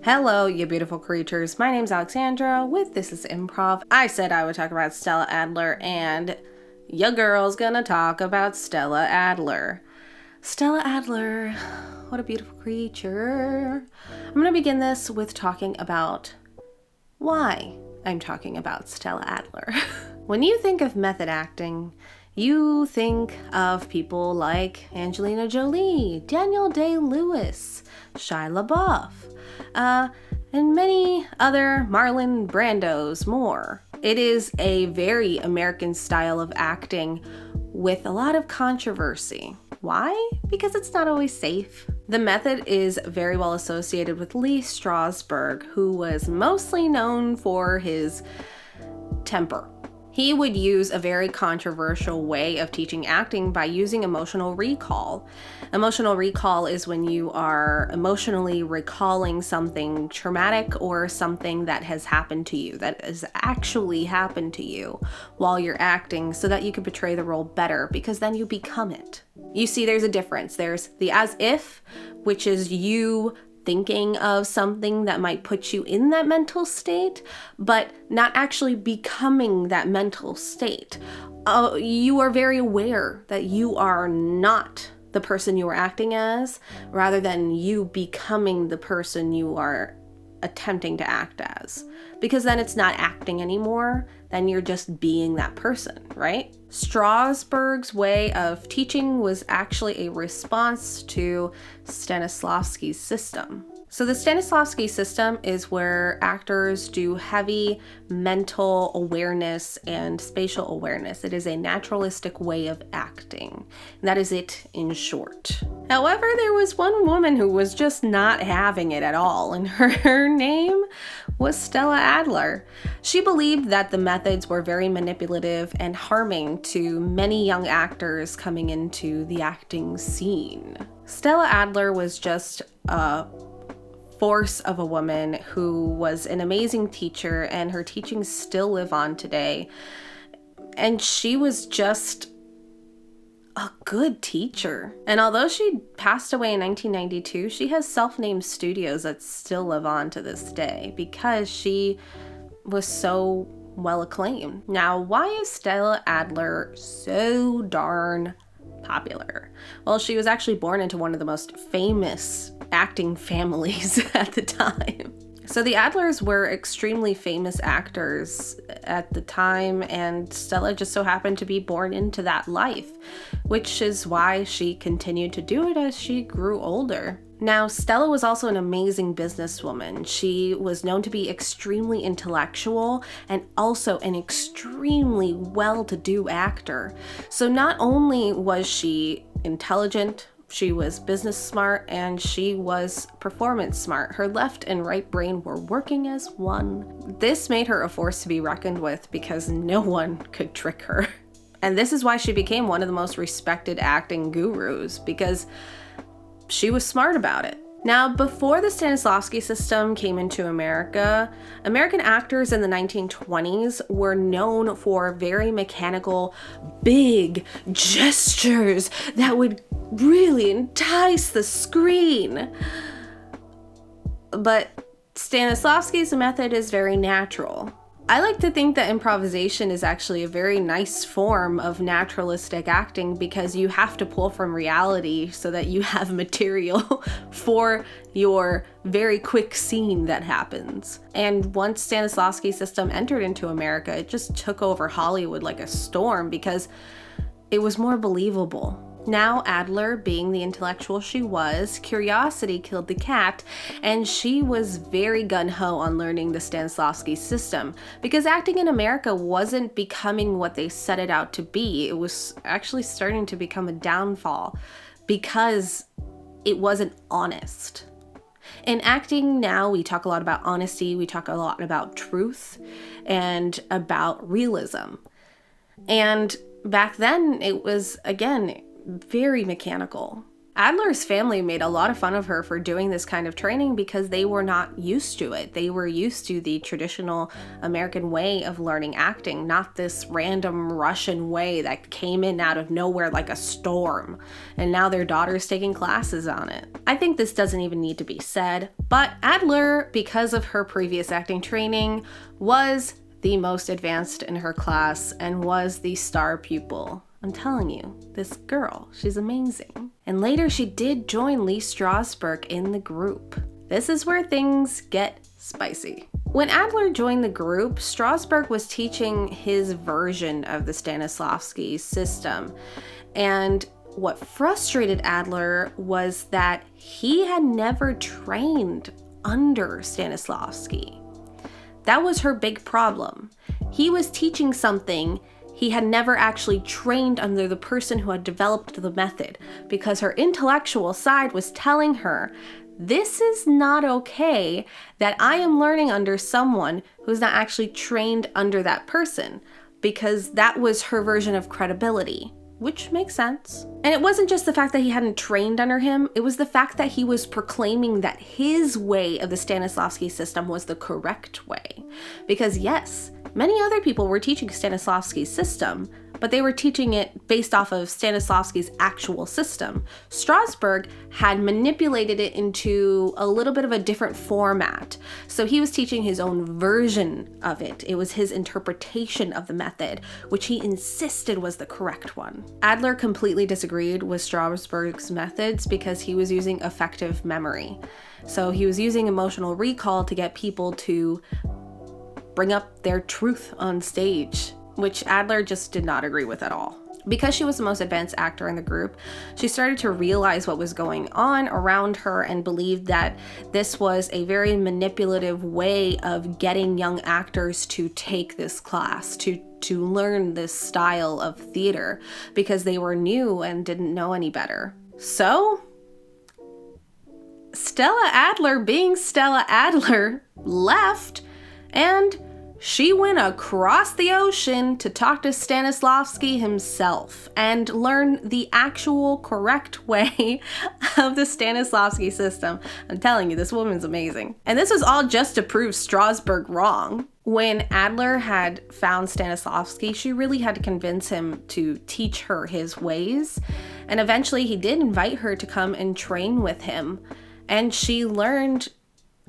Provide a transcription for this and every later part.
Hello, you beautiful creatures. My name's Alexandra with This is Improv. I said I would talk about Stella Adler, and your girl's gonna talk about Stella Adler. Stella Adler, what a beautiful creature. I'm gonna begin this with talking about why I'm talking about Stella Adler. When you think of method acting, you think of people like Angelina Jolie, Daniel Day-Lewis, Shia LaBeouf, and many other Marlon Brandos more. It is a very American style of acting with a lot of controversy. Why? Because it's not always safe. The method is very well associated with Lee Strasberg, who was mostly known for his temper. He would use a very controversial way of teaching acting by using emotional recall. Emotional recall is when you are emotionally recalling something traumatic or something that has happened to you, that has actually happened to you while you're acting, so that you can portray the role better, because then you become it. You see, there's a difference. There's the as if, which is you thinking of something that might put you in that mental state, but not actually becoming that mental state. You are very aware that you are not the person you are acting as, rather than you becoming the person you are attempting to act as. Because then it's not acting anymore, then you're just being that person, right? Strasberg's way of teaching was actually a response to Stanislavski's system. So the Stanislavski system is where actors do heavy mental awareness and spatial awareness. It is a naturalistic way of acting. And that is it in short. However, there was one woman who was just not having it at all, and her name was Stella Adler. She believed that the methods were very manipulative and harming to many young actors coming into the acting scene. Stella Adler was just a force of a woman who was an amazing teacher, and her teachings still live on today. And she was just a good teacher. And although she passed away in 1992, she has self-named studios that still live on to this day because she was so well acclaimed. Now, why is Stella Adler so darn popular? Well, she was actually born into one of the most famous acting families at the time. So the Adlers were extremely famous actors at the time, and Stella just so happened to be born into that life, which is why she continued to do it as she grew older. Now, Stella was also an amazing businesswoman. She was known to be extremely intellectual and also an extremely well-to-do actor. So not only was she intelligent, she was business smart, and she was performance smart. Her left and right brain were working as one. This made her a force to be reckoned with because no one could trick her. And this is why she became one of the most respected acting gurus, because she was smart about it. Now, before the Stanislavski system came into America, American actors in the 1920s were known for very mechanical, big gestures that would really entice the screen. But Stanislavski's method is very natural. I like to think that improvisation is actually a very nice form of naturalistic acting, because you have to pull from reality so that you have material for your very quick scene that happens. And once Stanislavski's system entered into America, it just took over Hollywood like a storm because it was more believable. Now, Adler, being the intellectual she was, curiosity killed the cat, and she was very gung-ho on learning the Stanislavski system, because acting in America wasn't becoming what they set it out to be. It was actually starting to become a downfall because it wasn't honest. In acting now, we talk a lot about honesty, we talk a lot about truth, and about realism. And back then, it was, again, very mechanical. Adler's family made a lot of fun of her for doing this kind of training because they were not used to it. They were used to the traditional American way of learning acting, not this random Russian way that came in out of nowhere like a storm. And now their daughter's taking classes on it. I think this doesn't even need to be said, but Adler, because of her previous acting training, was the most advanced in her class and was the star pupil. I'm telling you, this girl, she's amazing. And later she did join Lee Strasberg in the group. This is where things get spicy. When Adler joined the group, Strasberg was teaching his version of the Stanislavski system. And what frustrated Adler was that he had never trained under Stanislavski. That was her big problem. He was teaching something he had never actually trained under the person who had developed the method, because her intellectual side was telling her, this is not okay that I am learning under someone who's not actually trained under that person, because that was her version of credibility, which makes sense. And it wasn't just the fact that he hadn't trained under him, it was the fact that he was proclaiming that his way of the Stanislavski system was the correct way. Because yes, many other people were teaching Stanislavski's system, but they were teaching it based off of Stanislavski's actual system. Strasberg had manipulated it into a little bit of a different format. So he was teaching his own version of it. It was his interpretation of the method, which he insisted was the correct one. Adler completely disagreed with Strasberg's methods because he was using affective memory. So he was using emotional recall to get people to bring up their truth on stage, which Adler just did not agree with at all. Because she was the most advanced actor in the group, she started to realize what was going on around her and believed that this was a very manipulative way of getting young actors to take this class, to learn this style of theater, because they were new and didn't know any better. So, Stella Adler, being Stella Adler, left, and she went across the ocean to talk to Stanislavski himself and learn the actual correct way of the Stanislavski system. I'm telling you, this woman's amazing. And this was all just to prove Strasberg wrong. When Adler had found Stanislavski, she really had to convince him to teach her his ways. And eventually he did invite her to come and train with him. And she learned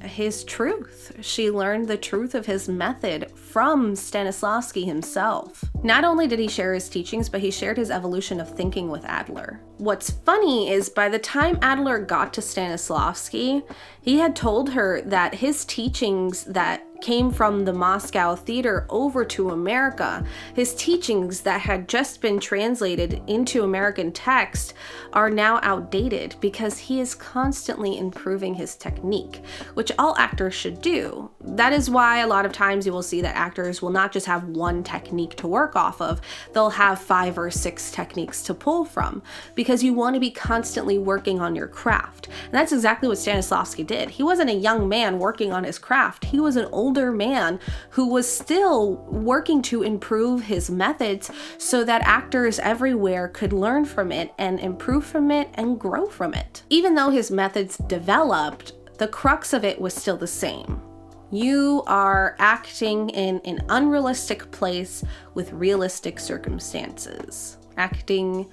his truth. She learned the truth of his method from Stanislavski himself. Not only did he share his teachings, but he shared his evolution of thinking with Adler. What's funny is by the time Adler got to Stanislavski, he had told her that his teachings that came from the Moscow theater over to America, his teachings that had just been translated into American text, are now outdated because he is constantly improving his technique, which all actors should do. That is why a lot of times you will see that actors will not just have one technique to work off of, they'll have 5 or 6 techniques to pull from, because you want to be constantly working on your craft. And that's exactly what Stanislavski did. He wasn't a young man working on his craft. He was an older man who was still working to improve his methods so that actors everywhere could learn from it and improve from it and grow from it. Even though his methods developed, the crux of it was still the same. You are acting in an unrealistic place with realistic circumstances. Acting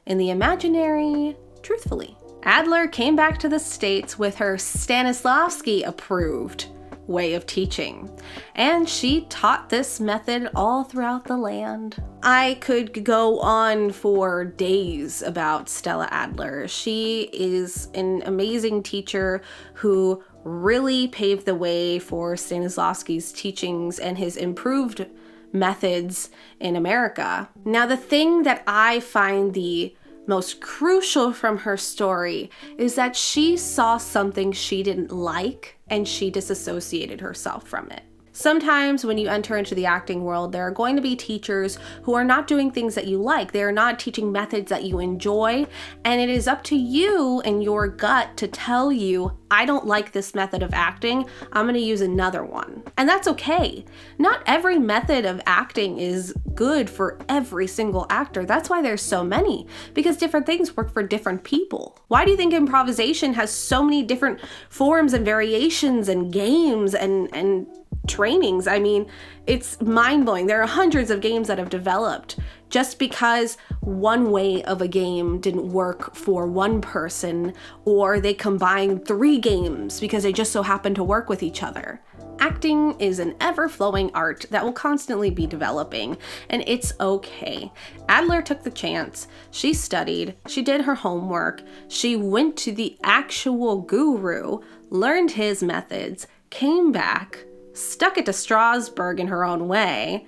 in the imaginary, truthfully. Adler came back to the States with her Stanislavski approved way of teaching, and she taught this method all throughout the land. I could go on for days about Stella Adler. She is an amazing teacher who really paved the way for Stanislavski's teachings and his improved methods in America. Now, the thing that I find the most crucial from her story is that she saw something she didn't like and she disassociated herself from it. Sometimes when you enter into the acting world, there are going to be teachers who are not doing things that you like. They are not teaching methods that you enjoy, and it is up to you and your gut to tell you, I don't like this method of acting, I'm going to use another one. And that's okay. Not every method of acting is good for every single actor. That's why there's so many, because different things work for different people. Why do you think improvisation has so many different forms and variations and games and trainings? I mean, it's mind-blowing. There are hundreds of games that have developed just because one way of a game didn't work for one person, or they combined 3 games because they just so happen to work with each other. Acting is an ever-flowing art that will constantly be developing, and it's okay. Adler took the chance. She studied, she did her homework, she went to the actual guru, learned his methods, came back, stuck it to Strasbourg in her own way,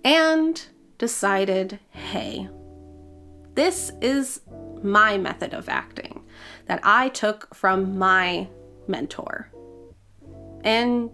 and decided, hey, this is my method of acting that I took from my mentor. And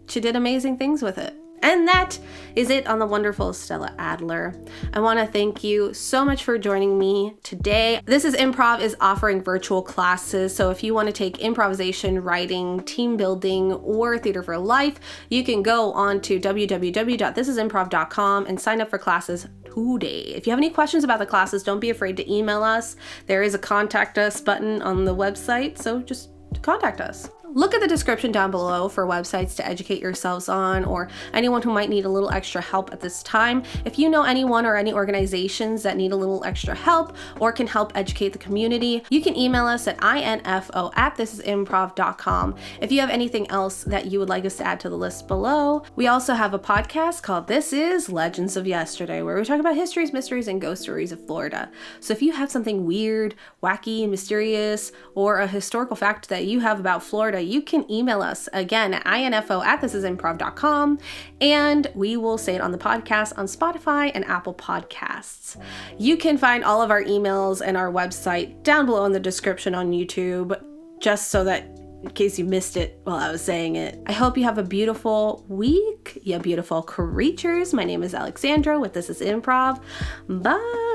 she did amazing things with it. And that is it on the wonderful Stella Adler. I want to thank you so much for joining me today. This is Improv is offering virtual classes. So if you want to take improvisation, writing, team building, or theater for life, you can go on to www.thisisimprov.com and sign up for classes today. If you have any questions about the classes, don't be afraid to email us. There is a contact us button on the website, so just contact us. Look at the description down below for websites to educate yourselves on, or anyone who might need a little extra help at this time. If you know anyone or any organizations that need a little extra help or can help educate the community, you can email us at info@thisisimprov.com. If you have anything else that you would like us to add to the list below, we also have a podcast called This is Legends of Yesterday, where we talk about histories, mysteries, and ghost stories of Florida. So if you have something weird, wacky, mysterious, or a historical fact that you have about Florida, you can email us again at info@thisisimprov.com, and we will say it on the podcast on Spotify and Apple Podcasts. You can find all of our emails and our website down below in the description on YouTube, just so that in case you missed it while I was saying it. I hope you have a beautiful week, you beautiful creatures. My name is Alexandra with This is Improv. Bye.